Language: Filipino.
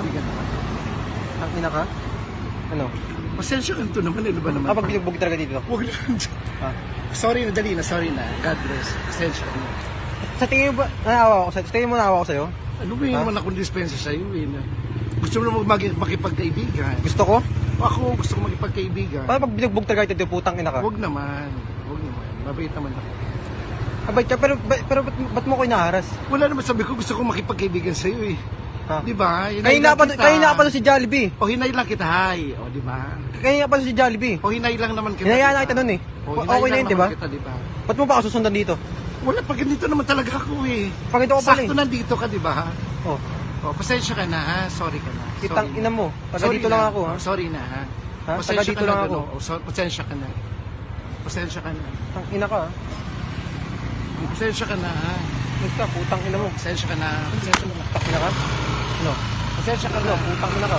kaibigan naman. Ang ina ka? Ano? Pasensya ka ito naman, ano ba naman? Kapag binugbog talaga dito. Huwag na. Ha? Sorry na, dali na, sorry na. God bless. Pasensya ka na. Sa tingin mo ba, naawa ako sa'yo? Sa tingin mo naawa ako sa'yo? Ano ba yun naman akong dispensa sa'yo eh? Gusto mo naman makipagkaibigan. Gusto ko? O ako, gusto ko makipagkaibigan. Paano pag binugbog talaga dito, putang ina ka? Huwag naman. Huwag naman. Mabait naman ako. Abay ka, pero ba't mo ko inaharas? Wala naman sabi ko, gusto ko makipagkaibigan sa'yo eh. Ha? Di ba? Kanina pa to si Jollibee. O hinay lang kita, hay. O di ba? Kanina pa to si Jollibee. O hinay lang naman kita. Hinayaan na kita nun eh. O, Okay na yun, di ba? Kita, diba? Ba't mo pa ako susundan dito? Wala, pag ganito naman talaga ako eh. Pag ito ko pala Sakto eh. nandito ka, di ba? Oh, O, pasensya ka na ha. Sorry ka na. kitang Sorry ina na. mo. Taga Sorry dito na. lang ako ha. O, sorry na ha. Ha? Pasensya Taga dito ka na, lang ako. gano'n. O, pasensya ka na. Pasensya ka na. Tang ina ka ha. Pasensya ka na ha. Basta, putang ina mo. Pasensya ka na. Pasensya ka na. Putang ina ka? Ano? Pasensya ka Ano? na. Putang ina ka.